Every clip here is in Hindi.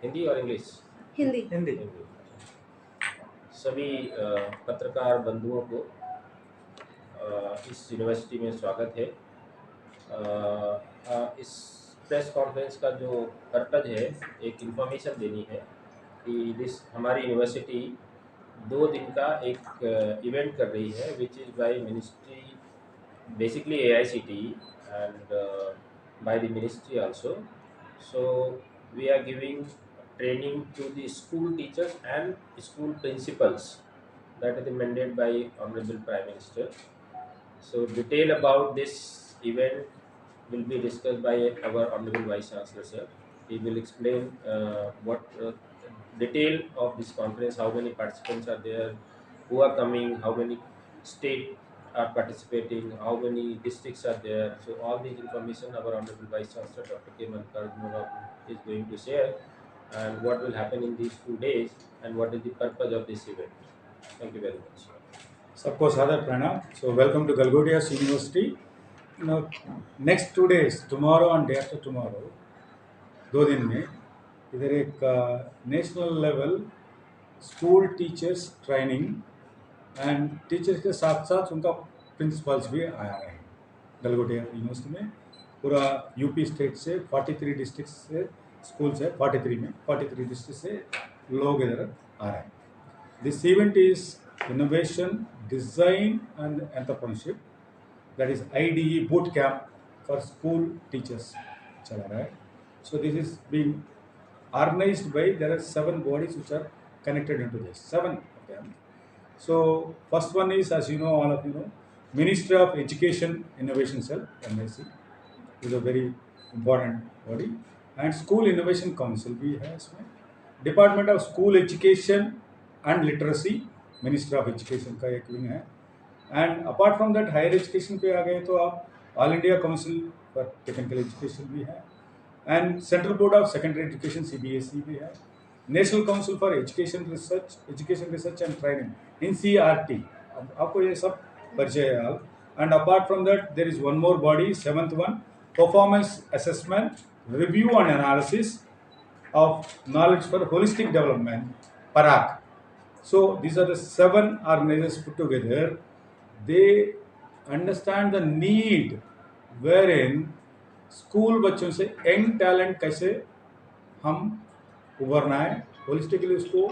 हिंदी और इंग्लिश? हिंदी। हिंदी। हिंदी। सभी पत्रकार बंधुओं को इस यूनिवर्सिटी में स्वागत है। इस प्रेस कॉन्फ्रेंस का जो पर्पज़ है, एक इन्फॉर्मेशन देनी है कि हमारी यूनिवर्सिटी 2 दिन का एक इवेंट कर रही है which is by ministry, basically AICTE, and by the ministry also. So we are giving training to the school teachers and school principals. That is the mandate by Honorable Prime Minister. So detail about this event will be discussed by our Honorable Vice Chancellor sir. He will explain what detail of this conference, how many participants are there, who are coming, how many state are participating, how many districts are there. So all these information our Honorable Vice Chancellor Dr. K. Mallikarjuna is going to share, and what will happen in these 2 days and what is the purpose of this event. Thank you very much. सबको सादर प्रणाम. So welcome to Galgodias University. Now, next 2 days, tomorrow and day after tomorrow, 2 दिन में इधर एक national level school teachers training and teachers के साथ साथ उनका प्रिंसिपल्स भी आ रहे हैं गलगोटिया यूनिवर्सिटी में. पूरा यूपी स्टेट से 43 डिस्ट्रिक्ट से स्कूल से 43 में 43 डिस्ट्रिक्ट से लोग इधर आ रहे हैं. This event is innovation design and entrepreneurship, that is IDE boot camp for school teachers चला रहा है. So this is being organized by, there are 7 bodies which are connected into this, 7 of them. So first one is, as you know, all of you know, Ministry of Education Innovation Cell, MIC, is a very important body, and School Innovation Council भी है इसमें. Department of School Education and Literacy, Ministry of Education का एक विंग है. And apart from that higher education पे आ गए तो आप all India council for technical education भी है, and central board of secondary education CBSE भी है, national council for education research and training NCERT, आपको ये सब परिचय है. And apart from that there is one more body, 7th one, performance assessment review and analysis of knowledge for holistic development, PARAC. So these are the 7 organizations put together. They understand the need wherein school बच्चों से यंग टैलेंट कैसे हम उभरना है, होलिस्टिकली उसको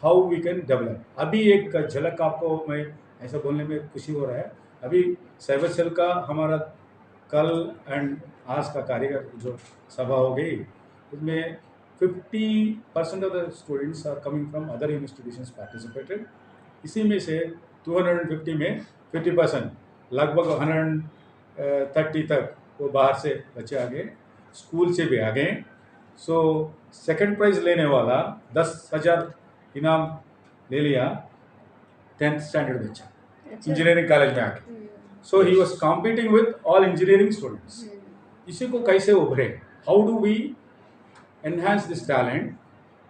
हाउ वी कैन डेवलप. अभी एक झलक आपको मैं ऐसा बोलने में खुशी हो रहा है. अभी साइबर सेल का हमारा कल एंड आज का कार्यक्रम जो सभा हो गई, उसमें 50% of the students are coming from other institutions participated. इसी में से 250 में 50%, लगभग 130 तक वो बाहर से बच्चे आ गए, स्कूल से भी आ गए. सो सेकंड प्राइज लेने वाला 10,000 इनाम ले लिया, 10th स्टैंडर्ड बच्चा इंजीनियरिंग कॉलेज में आके. So he was competing with all engineering students. इसी को कैसे उभरे, how do we enhance this talent?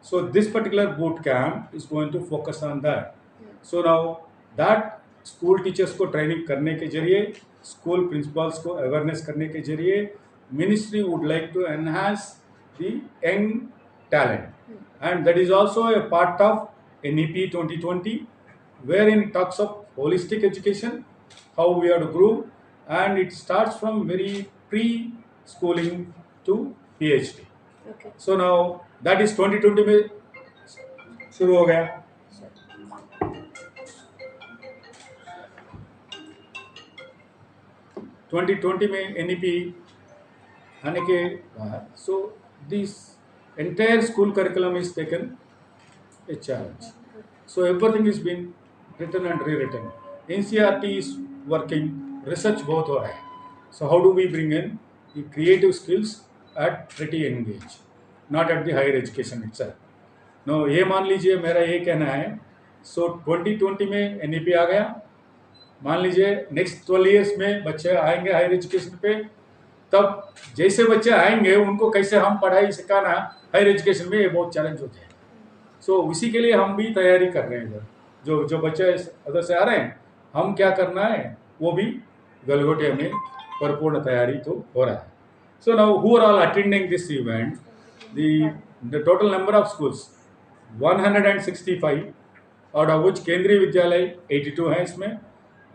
So this particular boot camp is going to focus on that. So now that school teachers को ट्रेनिंग करने के जरिए, स्कूल प्रिंसिपल्स को अवेयरनेस करने के जरिए, ministry would like to enhance the young talent, and that is also a part of NEP 2020, wherein it talks of holistic education, how we are to grow, and it starts from very pre-schooling to PhD. Okay. So now that is 2020 में शुरू हो गया. 2020 में NEP आने के बाद, so this entire school curriculum is taken a challenge. So everything is been written and rewritten. NCERT is working, research बहुत हो रहा है. So how do we bring in the creative skills at pretty young age, not at the higher education itself? No, ये मान लीजिए मेरा ये कहना है. So 2020 में NEP आ गया, मान लीजिए नेक्स्ट 12 इयर्स में बच्चे आएंगे हायर एजुकेशन पे, तब जैसे बच्चे आएंगे उनको कैसे हम पढ़ाई सिखाना हायर एजुकेशन में, ये बहुत चैलेंज होते हैं. सो उसी के लिए हम भी तैयारी कर रहे हैं. जो बच्चे उधर से आ रहे हैं, हम क्या करना है वो भी गलगोटिया में परिपूर्ण तैयारी तो हो रहा है. So now who are all attending this event, the The total number of schools 165, out of which केंद्रीय विद्यालय 82 है इसमें,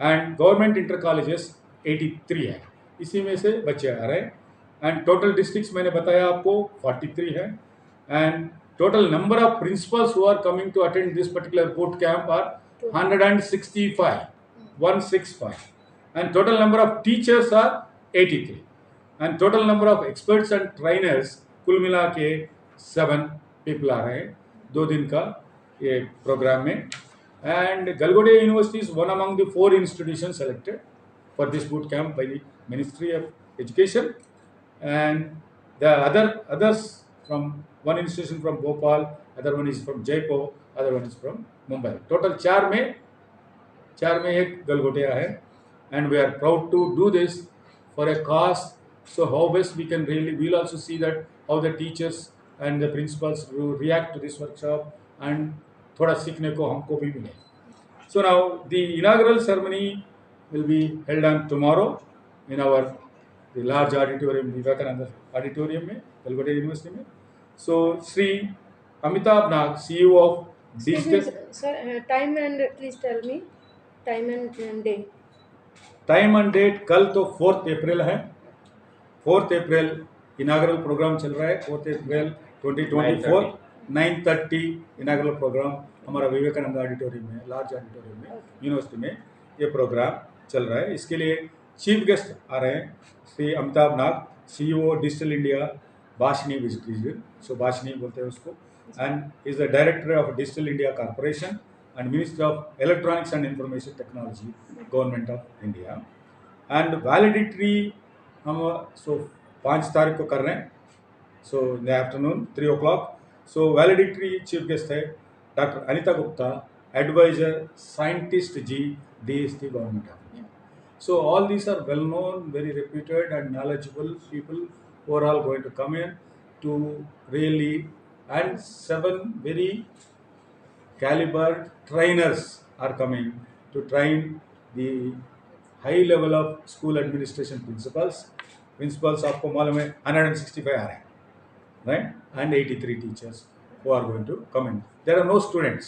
एंड गवर्नमेंट इंटर कॉलेजेस 83 है. इसी में से बच्चे आ रहे हैं. एंड टोटल डिस्ट्रिक्ट्स मैंने बताया आपको 43 है. And total number of principals who are coming to attend this particular boot camp are 165. And total number of teachers are 83. And total number of experts and trainers कुल मिला के 7 people आ रहे हैं 2 दिन का ये प्रोग्राम में. And Galgodia University is one among the 4 institutions selected for this boot camp by the Ministry of Education. And the others from one institution from Bhopal, other one is from Jaipur, other one is from Mumbai. Total 4 में एक गलगोटिया है. And we are proud to do this for a cause. So how best we can really, we'll also see that how the teachers and the principals will react to this workshop, and थोड़ा सीखने को हमको भी मिले. So now the inaugural ceremony will be held on tomorrow in our the large auditorium, Vivekananda auditorium में, Galgodia University में. So Sri Amitabh Nag, CEO of Digital. Sir, time and please tell me time and day. Time and date कल तो 4 अप्रैल है. 4 अप्रैल इनाग्रल प्रोग्राम चल रहा है. 4 अप्रैल 2024 9:30 इनाग्रल प्रोग्राम हमारा विवेकानंद ऑडिटोरियम में, लार्ज ऑडिटोरियम में, यूनिवर्सिटी में ये प्रोग्राम चल रहा है. इसके लिए चीफ गेस्ट आ रहे हैं Shri Amitabh Nag, CEO digital India Bhashini visit region. So Bhashini बोलते हैं उसको. And is the director of digital India corporation and Minister of Electronics and Information Technology, Government of India. And valedictory हम 5 तारीख को कर रहे हैं. So in the afternoon 3 o'clock. So valedictory chief guest है Dr. Anita Gupta, advisor scientist G, DST Government of India. So all these are well known, very reputed and knowledgeable people who are all going to come in to really, and 7 very caliber trainers are coming to train the high level of school administration principals आपको मालूम है 165 आ रहे हैं, right? And 83 teachers who are going to come in. There are no students.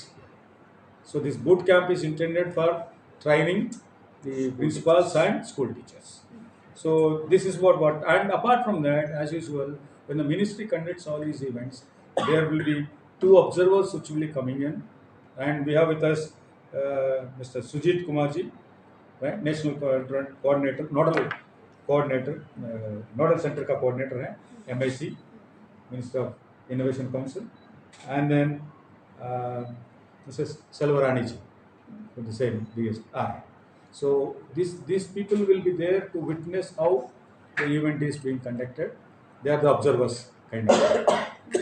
So this boot camp is intended for training the principals and school teachers. So this is what and apart from that, as usual, when the ministry conducts all these events, there will be 2 observers which will be coming in. And we have with us Mr. Sujit Kumarji, right? National coordinator, nodal coordinator, nodal center का coordinator है, MIC, Minister of Innovation Council, and then Mrs. Selvarani ji from the same DSR. So these people will be there to witness how the event is being conducted. They are the observers kind of.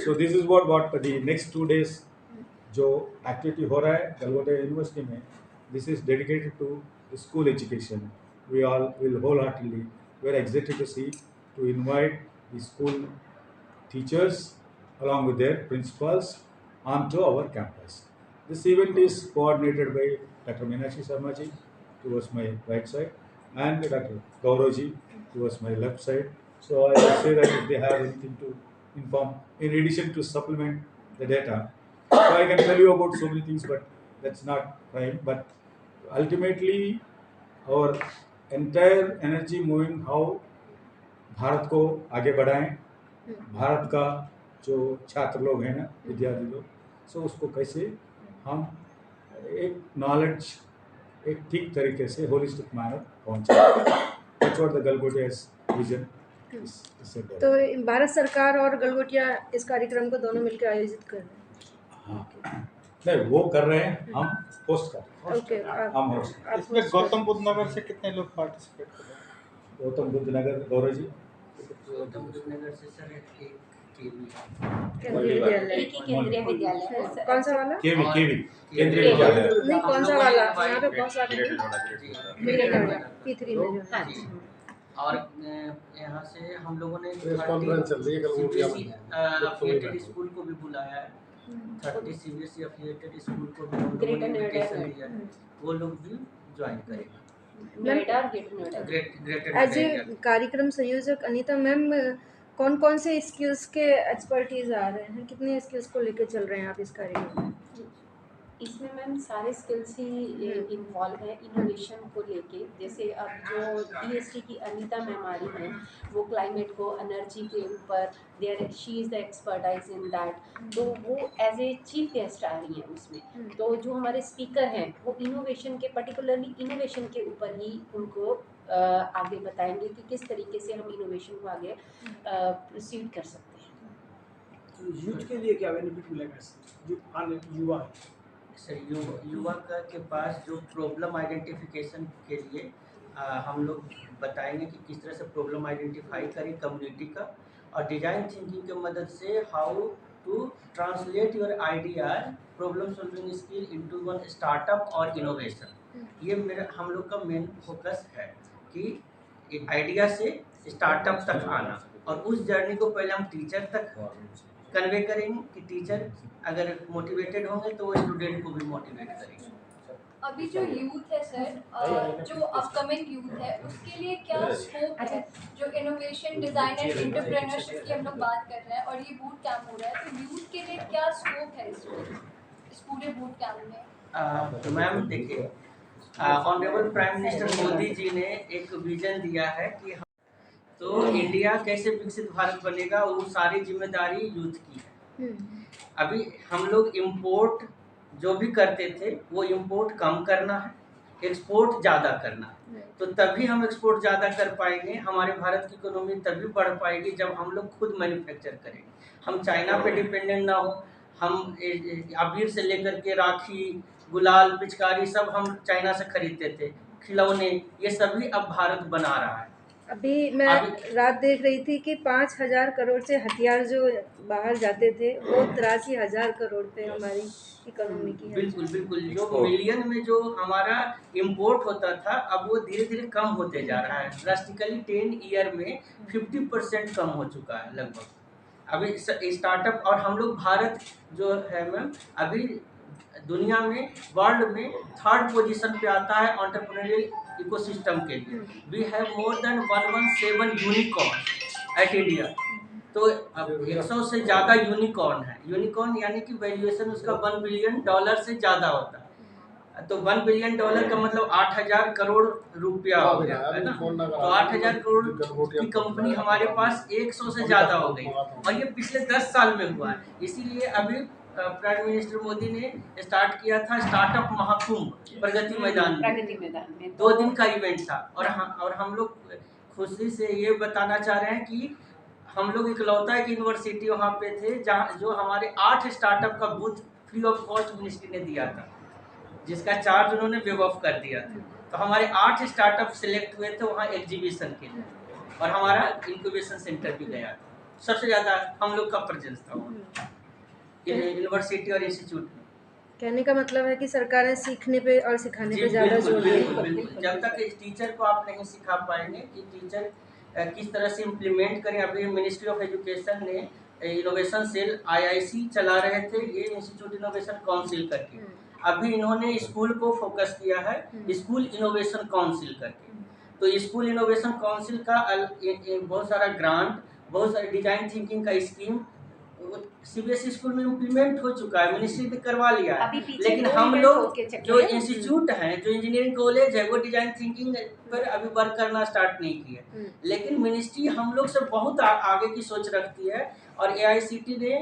So this is what the next 2 days जो एक्टिविटी हो रहा है गलगोटिया यूनिवर्सिटी में, this is dedicated to the school education. We all will whole heartedly, we are excited to see, to invite the school teachers along with their principals onto our campus. This event is coordinated by Dr. Meenakshi Sharma ji towards my right side, and Dr. Gaurav ji towards my left side. So I will say that if they have anything to inform, in addition to supplement the data, so I can tell you about so many things, but that's not prime. But ultimately, our entire energy moving how Bharat को आगे बढ़ाएं, भारत का जो छात्र लोग हैं ना, विद्यार्थी लोग, सो उसको कैसे हम एक नॉलेज एक ठीक तरीके से होलिस्टिक मैनर पहुंचाएं. That's what the Galgotia's vision is. तो भारत सरकार और गलगोटिया इस कार्यक्रम को दोनों मिलकर आयोजित कर रहे हैं. हाँ, नहीं वो कर रहे हैं, हम होस्ट कर रहे हैं. ओके, हम होस्ट. इसमें गौतम बुद्ध नगर से कितने लोग पार्टिसिपेट कर रहे हैं? गौतम बुद्ध नगर, गौरव जी. गौतम बुद्ध नगर से सर एक केंद्रीय विद्यालय. एक ही केंद्रीय विद्यालय है सर. कौन सा वाला? केवी केंद्रीय विद्यालय. नहीं, कौन सा वाला? यहाँ पे बहुत सारे P3 में जो है. और यहाँ से हम लोगों ने कॉन्फ्रेंस चल रही है गलगोटिया में. अफिलिएटेड स्कूल को भी बुलाया है. 30 CBSE अफिलिएटेड स्कूल को भी हम लोगों ग्रेटर ने नोएडा इनविटेशन दिया है. वो लोग भी ज्वाइन करेंगे. नोएडा और greater Noida. Greater as a कार्यक्रम संयोजक अनीता मैम, कौन कौन से स्किल्स के एक्सपर्टीज आ रहे हैं, कितने स्किल्स को लेकर चल रहे हैं आप इस कार्यक्रम में? इसमें मैम सारे स्किल्स ही इन्वॉल्व है इनोवेशन को लेके। जैसे अब जो DST की अनीता मैम आ रही हैं, वो क्लाइमेट को एनर्जी के ऊपर there she is the expertise in that, तो वो एज ए चीफ गेस्ट आ रही हैं उसमें। तो जो हमारे स्पीकर हैं वो इनोवेशन के, पर्टिकुलरली इनोवेशन के ऊपर ही उनको आगे बताएंगे कि किस तरीके से हम इनोवेशन को आगे प्रोसीड कर सकते हैं। तो यूथ के लिए क्या बेनिफिट मिलेगा इससे, जो आने युवा है? सर युवा के पास जो प्रॉब्लम आइडेंटिफिकेशन के लिए हम लोग बताएंगे कि किस तरह से प्रॉब्लम आइडेंटिफाई करें कम्युनिटी का, और डिजाइन थिंकिंग की मदद से how to translate your ideas problem solving skill into one startup और इनोवेशन। ये मेरा हम लोग का मेन फोकस है कि आइडिया से स्टार्टअप तक आना, और उस जर्नी को पहले हम टीचर तक कन्वे करेंगे कि टीचर अगर मोटिवेटेड होंगे तो वो स्टूडेंट को भी मोटिवेट करेंगे। अभी जो यूथ है सर, जो अपकमिंग यूथ है, उसके लिए क्या स्कोप है? जो इनोवेशन, डिजाइन एंड एंटरप्रेन्योरशिप की हम लोग बात कर रहे हैं और ये बूट कैंप हो रहा है, तो यूथ के लिए क्या स्कोप है इस पूरे बूट कैंप में? तो मैम देखिए, honourable prime minister Modi ji ने एक विजन दिया है कि तो इंडिया कैसे विकसित भारत बनेगा, वो सारी जिम्मेदारी यूथ की है। अभी हम लोग इम्पोर्ट जो भी करते थे वो इम्पोर्ट कम करना है, एक्सपोर्ट ज़्यादा करना है। तो तभी हम एक्सपोर्ट ज़्यादा कर पाएंगे, हमारे भारत की इकोनॉमी तभी बढ़ पाएगी जब हम लोग खुद मैन्युफैक्चर करेंगे, हम चाइना पे डिपेंडेंट ना हो। हम अबीर से लेकर के राखी, गुलाल, पिचकारी सब हम चाइना से खरीदते थे, खिलौने, ये सभी अब भारत बना रहा है। अभी मैं रात देख रही थी कि 5,000 करोड़ से हथियार जो बाहर जाते थे वो 83,000 करोड़ पे हमारी इकोनॉमी की है। बिल्कुल बिल्कुल, जो मिलियन में जो हमारा इंपोर्ट होता था अब वो धीरे धीरे कम होते जा रहा है। ड्रास्टिकली 10 ईयर में 50% कम हो चुका है लगभग। अभी स्टार्टअप, और हम लोग भारत जो है मैम अभी दुनिया में, वर्ल्ड में 3rd पोजीशन पे आता है एंटरप्रेन्योरियल इकोसिस्टम के लिए। We have more than 117 unicorn at India. तो अब 100 से ज़्यादा यूनिकॉर्न है। यूनिकॉर्न यानी कि वैल्यूएशन उसका $1 बिलियन से ज़्यादा होता है। तो $1 बिलियन का मतलब 8,000 करोड़ रुपया हो गया, है ना। तो 8,000 करोड़ की कंपनी हमारे पास 100 से ज़्यादा हो गई, और ये पिछले 10 साल में हुआ है। इसीलिए अभी प्राइम मिनिस्टर मोदी ने स्टार्ट किया था स्टार्टअप महाकुंभ प्रगति मैदान में 2 दिन का इवेंट था। और हम लोग खुशी से ये बताना चाह रहे हैं कि हम लोग इकलौता एक यूनिवर्सिटी वहाँ पे थे जहाँ जो हमारे 8 स्टार्टअप का booth free of cost ministry ने दिया था, जिसका चार्ज उन्होंने वेव ऑफ कर दिया था। तो हमारे 8 स्टार्टअप सिलेक्ट हुए थे वहाँ एग्जीबिशन के लिए, और हमारा इंक्यूबेशन सेंटर भी गया था। सबसे ज़्यादा हम लोग का प्रेजेंस था वहाँ यूनिवर्सिटी और इंस्टीट्यूट में। कहने का मतलब है कि सरकार ने सीखने पे और सिखाने पे ज़्यादा जोर दिया है। जब तक इस टीचर को आप नहीं सिखा पाएंगे कि टीचर किस तरह से इम्प्लीमेंट करें। अभी मिनिस्ट्री ऑफ एजुकेशन ने इनोवेशन सेल IIC चला रहे थे, ये इंस्टीट्यूट इनोवेशन काउंसिल करके। अभी इन्होंने स्कूल को फोकस किया है, स्कूल इनोवेशन काउंसिल करके। तो स्कूल इनोवेशन काउंसिल का बहुत सारा ग्रांट, बहुत सारी डिजाइन थिंकिंग का स्कीम CBSE स्कूल में इम्प्लीमेंट हो चुका है, मिनिस्ट्री ने करवा लिया है। लेकिन हम लोग जो इंस्टीट्यूट हैं, जो इंजीनियरिंग कॉलेज है, वो डिजाइन थिंकिंग पर अभी वर्क करना स्टार्ट नहीं किया। लेकिन मिनिस्ट्री हम लोग से बहुत आगे की सोच रखती है, और AICT ने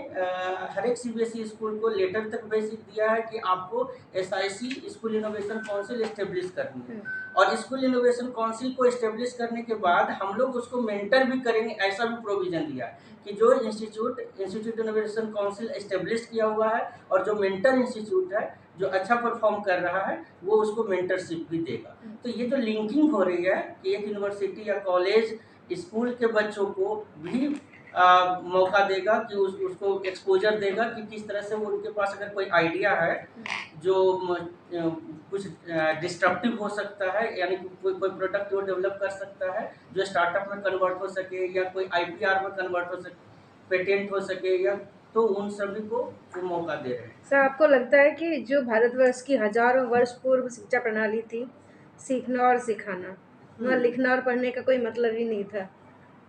हर एक CBSE स्कूल को लेटर तक भेज दिया है कि आपको SIC school innovation council establish करनी है। और स्कूल इनोवेशन काउंसिल को इस्टेब्लिश करने के बाद हम लोग उसको मेंटर भी करेंगे, ऐसा भी प्रोविजन दिया है कि जो इंस्टीट्यूट इनोवेशन काउंसिल इस्टेब्लिश किया हुआ है और जो मेंटर इंस्टीट्यूट है जो अच्छा परफॉर्म कर रहा है वो उसको मेंटरशिप भी देगा। तो ये जो लिंकिंग हो रही है कि एक यूनिवर्सिटी या कॉलेज स्कूल के बच्चों को भी मौका देगा कि उसको एक्सपोजर देगा कि किस तरह से वो उनके पास अगर कोई आइडिया है जो कुछ डिस्ट्रप्टिव हो सकता है, यानी कोई प्रोडक्ट वो डेवलप कर सकता है जो स्टार्टअप में कन्वर्ट हो सके, या कोई IPR में कन्वर्ट हो सके, पेटेंट हो सके, या तो उन सभी को वो मौका दे रहे हैं। सर, आपको लगता है कि जो भारतवर्ष की हजारों वर्ष पूर्व शिक्षा प्रणाली थी, सीखना और सिखाना, वहाँ लिखना और पढ़ने का कोई मतलब ही नहीं था,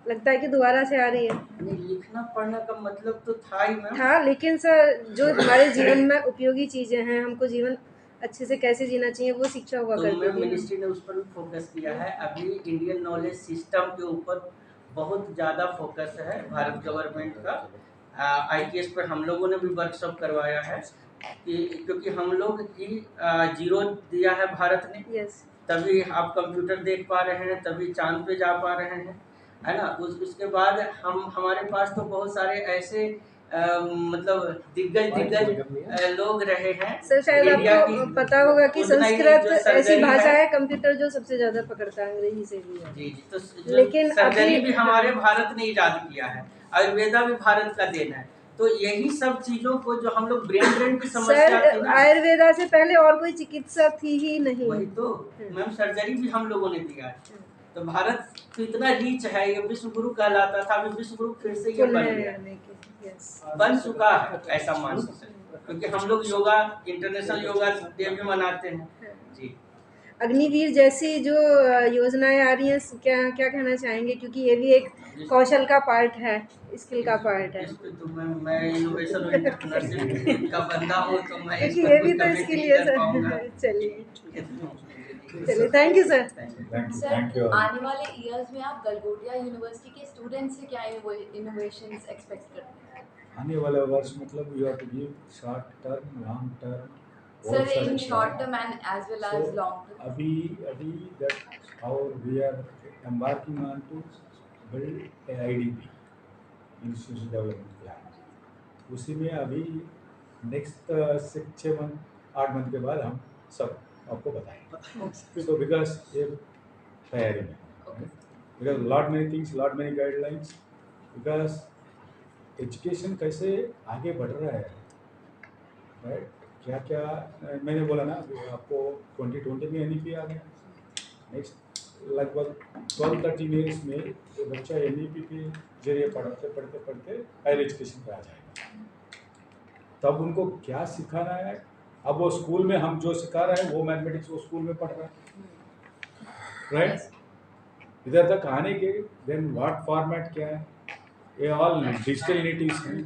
लगता है कि दोबारा से आ रही है। नहीं, लिखना पढ़ना का मतलब तो था ही मैम। था, लेकिन सर जो हमारे जीवन में उपयोगी चीज़ें हैं, हमको जीवन अच्छे से कैसे जीना चाहिए वो शिक्षा हुआ तो करती मैम थी। मिनिस्ट्री ने उस पर भी फोकस किया है। अभी इंडियन नॉलेज सिस्टम के ऊपर बहुत ज़्यादा फोकस है भारत गवर्नमेंट का। ITS पर हम लोगों ने भी वर्कशॉप करवाया है क्योंकि हम लोग ही जीरो दिया है भारत ने, यस। तभी आप कंप्यूटर देख पा रहे हैं, तभी चांद पे जा पा रहे हैं, है ना। उसके बाद हमारे पास तो बहुत सारे ऐसे मतलब दिग्गज लोग रहे हैं सर शायद इंडिया आपको पता होगा कि उतना ही संस्कृत जो ऐसी सर्जरी भाषा है। है कंप्यूटर जो सबसे ज्यादा पकड़ता है, अंग्रेजी से भी है। जी जी, तो जो लेकिन सर्जरी अभी भी हमारे भारत ने इजाद किया है, आयुर्वेदा भी भारत का देन है। तो यही सब चीजों को जो हम लोग ब्रेन की समस्या थी सर ना, आयुर्वेदा से पहले और कोई चिकित्सा थी ही नहीं। वही तो मैम, सर्जरी भी हम लोगों ने दिया है। तो भारत तो इतना रीच है, ये विश्व गुरु कहलाता था, अभी विश्व गुरु फिर से ये बन गया, बन चुका है ऐसा मान सकते हैं, क्योंकि हम लोग योगा इंटरनेशनल योगा डे भी मनाते हैं। जी, अग्निवीर जैसी जो योजनाएं आ रही हैं, क्या क्या कहना चाहेंगे, क्योंकि ये भी एक कौशल का पार्ट है, स्किल का पार्ट है। इस पे तो मैं इनोवेशन और एंटरप्रेन्योरशिप का बंदा हूँ, तो मैं इस क्योंकि पर ये भी कुछ तो कमेंट इसके नहीं लिए कर सर। पाऊंगा। चलिए, thank you sir. Thank you. आने वाले इयर्स में आप गलगोटिया यूनिवर्सिटी के स्टूडेंट्स से क्या इनोवेशंस एक्सपेक्ट करते हैं? आने वाला वर्ष मतलब you have to give short term, long term, sir in short term and as well as long term. अभी that how we are embarking on to build a IDP, institution development plan. उसी में अभी नेक्स्ट 6 मंथ 8 मंथ के बाद हम सब आपको बताएंगे। सो बिकॉज ये तैयारी में, because lot many things, lot many guidelines, because education कैसे आगे बढ़ रहा है, राइट। क्या क्या मैंने बोला ना आपको, 2020 में NEP आ गया, नेक्स्ट लगभग 12-13 ईयर्स में ये बच्चा NEP के जरिए पढ़ते पढ़ते हायर एजुकेशन पे आ जाएगा। तब उनको क्या सिखाना है, अब वो स्कूल में हम जो सिखा रहे हैं वो मैथमेटिक्स वो स्कूल में पढ़ रहा है, राइट। इधर तक आने के देन व्हाट फॉर्मेट क्या है, ये ऑल डिजिटल नेटिव्स हैं।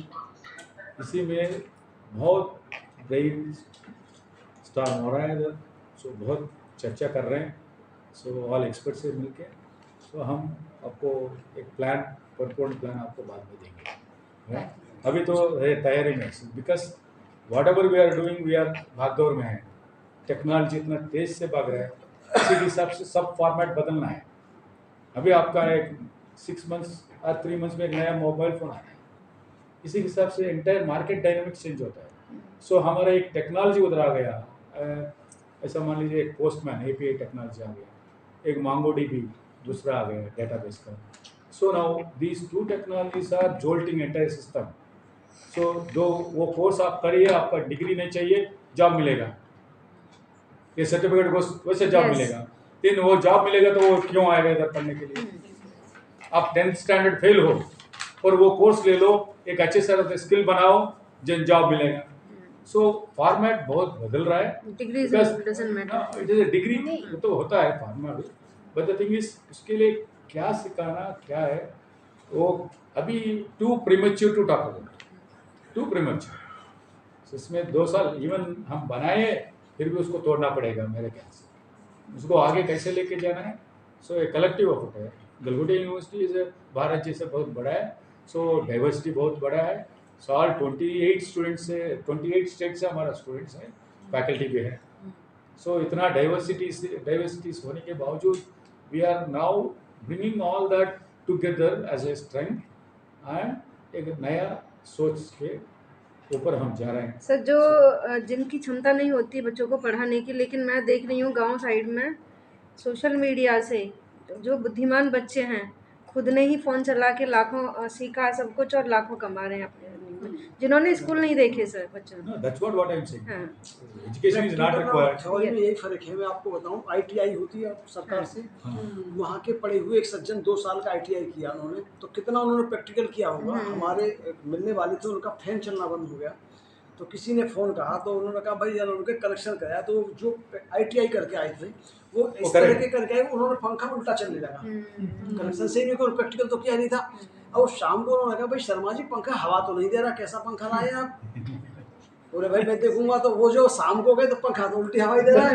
इसी में बहुत ब्रेन स्टॉर्म हो रहा है इधर, सो बहुत चर्चा कर रहे हैं, सो ऑल एक्सपर्ट से मिलके सो हम आपको एक प्लान, परफॉर्म प्लान आपको बाद में देंगे, राइट। अभी तो तैयारी में, because whatever we are doing, we are भागदौड़ में है, टेक्नोलॉजी इतना तेज से भाग रहा है, इसी के हिसाब से सब फॉर्मेट बदलना है। अभी आपका एक 6 मंथ्स और 3 मंथ्स में एक नया मोबाइल फ़ोन आता है, इसी के हिसाब से एंटायर मार्केट डायनामिक्स चेंज होता है। सो हमारा एक टेक्नोलॉजी उधर आ गया, ऐसा मान लीजिए एक पोस्टमैन API टेक्नोलॉजी आ गया, एक MongoDB दूसरा आ गया डेटाबेस का। So now these 2 technologies are jolting entire system. So जो वो कोर्स आप करिए, आपका डिग्री नहीं चाहिए, जॉब मिलेगा, ये सर्टिफिकेट कोर्स वैसे जॉब मिलेगा, लेकिन वो जॉब मिलेगा तो वो क्यों आएगा इधर पढ़ने के लिए। आप 10th स्टैंडर्ड फेल हो और वो कोर्स ले लो, एक अच्छे से स्किल बनाओ, जिन जॉब मिलेगा। सो फॉर्मेट बहुत बदल रहा है, degree doesn't matter, it is a degree तो होता है format, but the thing is उसके लिए क्या सिखाना क्या है, वो अभी too premature to talk about, too premature. इसमें 2 साल इवन हम बनाए फिर भी उसको तोड़ना पड़ेगा मेरे ख्याल से, उसको आगे कैसे लेके जाना है। सो एक कलेक्टिव एफर्ट है। गलगोटिया यूनिवर्सिटी इज भारत जैसे बहुत बड़ा है, सो डाइवर्सिटी बहुत बड़ा है, सो ऑल 28 स्टूडेंट्स से 28 स्टेट से हमारा स्टूडेंट्स हैं, फैकल्टी भी है। सो इतना डाइवर्सिटीज होने के बावजूद we are now bringing all that together as a strength and एक नया सोच के ऊपर हम जा रहे हैं। सर जो जिनकी क्षमता नहीं होती बच्चों को पढ़ाने की, लेकिन मैं देख रही हूँ गांव साइड में सोशल मीडिया से जो बुद्धिमान बच्चे हैं खुद ने ही फ़ोन चला के लाखों सीखा सब कुछ और लाखों कमा रहे हैं अपने earning में, जिन्होंने स्कूल नहीं देखे सर बच्चों। No, that's what I'm saying. हाँ। Education is not required. Theory में यही फर्क है। मैं आपको बताऊं, ITI होती है सरकार से, वहाँ के पढ़े हुए एक सज्जन 2 साल का ITI किया उन्होंने, तो कितना उन्होंने प्रैक्टिकल किया होगा। हमारे मिलने वाले थे, उनका फैन चलना बंद हो गया। तो किसी ने फ़ोन कहा तो उन्होंने कहा भाई यार उनके कनेक्शन कराया, तो जो ITI करके आए थे वो इस तरह के करके आए, उन्होंने पंखा उल्टा चलने लगा, कनेक्शन से ही नहीं, कोई प्रैक्टिकल तो किया नहीं था। और शाम को उन्होंने कहा भाई शर्मा जी पंखा हवा तो नहीं दे रहा, कैसा पंखा लाए आप? बोले भाई मैं देखूंगा, तो वो जो शाम को गए तो पंखा तो उल्टी हवाई दे रहा है।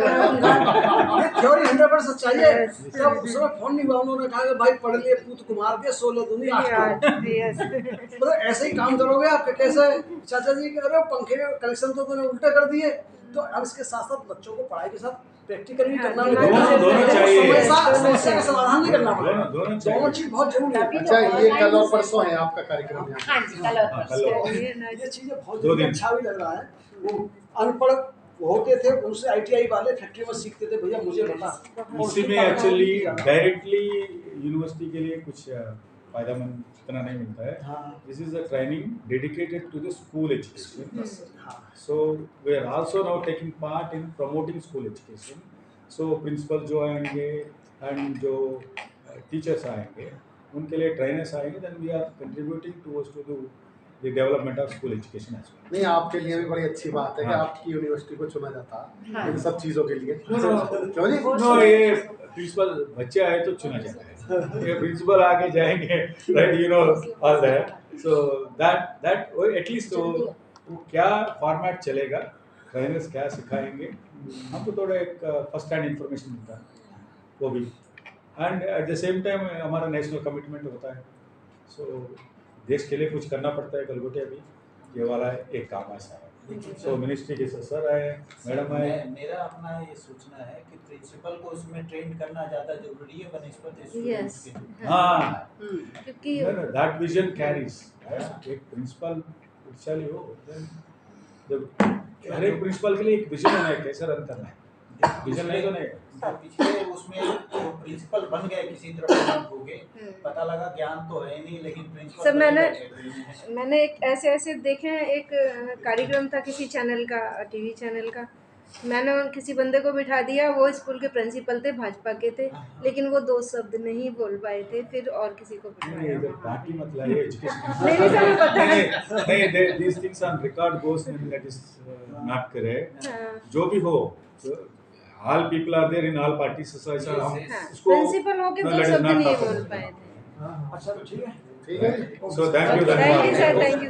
ये थ्योरी 100% सच्चाई है। तब उस समय फोन नहीं हुआ, उन्होंने कहा कि भाई पढ़ लिए पूत कुमार के 16 दूनी 8। मतलब ऐसे ही काम करोगे आप? कैसे चाचा जी कह रहे हो पंखे के कनेक्शन तो तूने उल्टे कर दिए। तो अब इसके साथ साथ बच्चों को पढ़ाई के साथ प्रैक्टिकल भी करना दोनों चाहिए। समस्या का समाधान नहीं करना पड़ेगा। दोनों चीज बहुत जरूरी है। अच्छा, ये कल और परसों है आपका कार्यक्रम यहाँ? हाँ जी, कल और परसों। ये चीजें बहुत जरूरी, अच्छा भी लग रहा है। वो अनपढ़ होते थे, उनसे ITI वाले फैक्ट्री में सीखते थे, भैया मुझे बता। इसी में एक्चुअली डायरेक्टली यूनिवर्सिटी के लिए कुछ फायदामंद इतना नहीं मिलता है। This is a training dedicated to the school education. So we are also now taking part in promoting school education. So principal जो आएंगे एंड जो टीचर्स आएंगे उनके लिए ट्रेनर्स आएंगे, then we are contributing towards to the development of school education as well. नहीं, आपके लिए भी बड़ी अच्छी बात है कि आपकी यूनिवर्सिटी को चुना जाता है इन सब चीज़ों के लिए। क्यों जी? नो, ये प्रिंसिपल बच्चे आए तो चुना जाता है, ये प्रिंसिपल आगे जाएंगे, right, you know all that. So that at least वो क्या फॉर्मेट चलेगा, ट्रेनर्स क्या सिखाएंगे, हमको थोड़ा एक फर्स्ट हैंड इंफॉर्मेशन मिलता है वो भी। And at the same time हमारा नेशनल कमिटमेंट होता है। सो देश के लिए कुछ करना पड़ता है। गलगोटिया भी ये वाला एक काम ऐसा है। सो मिनिस्ट्री के सर आए, मैडम आए। मेरा अपना ये सोचना है कि प्रिंसिपल को उसमें ट्रेन करना ज़्यादा जरूरी है बनस्पत स्टूडेंट्स के। हाँ, क्योंकि दैट विजन कैरीज। एक प्रिंसिपल उच्चाली हो, हर एक प्रिंसिपल के लिए एक विजन होना है, कैसे रन करना है। विजन नहीं तो नहीं। पिछले उसमें तो प्रिंसिपल बन गए, किसी तरह हो गए, पता लगा ज्ञान तो है नहीं, लेकिन प्रिंसिपल सर मैंने एक ऐसे देखे हैं, एक कार्यक्रम था किसी चैनल का, टीवी चैनल का, मैंने किसी बंदे को बिठा दिया, वो स्कूल के प्रिंसिपल थे, भाजपा के थे, लेकिन वो 2 शब्द नहीं बोल पाए थे, फिर और किसी को बिठाया। पार्टी मतलब ये एजुकेशन नहीं सर, मुझे पता है। नहीं, these things on record goes in that is not correct। जो भी हो, all people are there in all parties, so ऐसा हम उसको प्रिंसिपल हो के 2 शब्द नहीं बोल पाए थे। अच्छा, तो ठीक है। ठीक है। So thank you, thank you sir, thank you.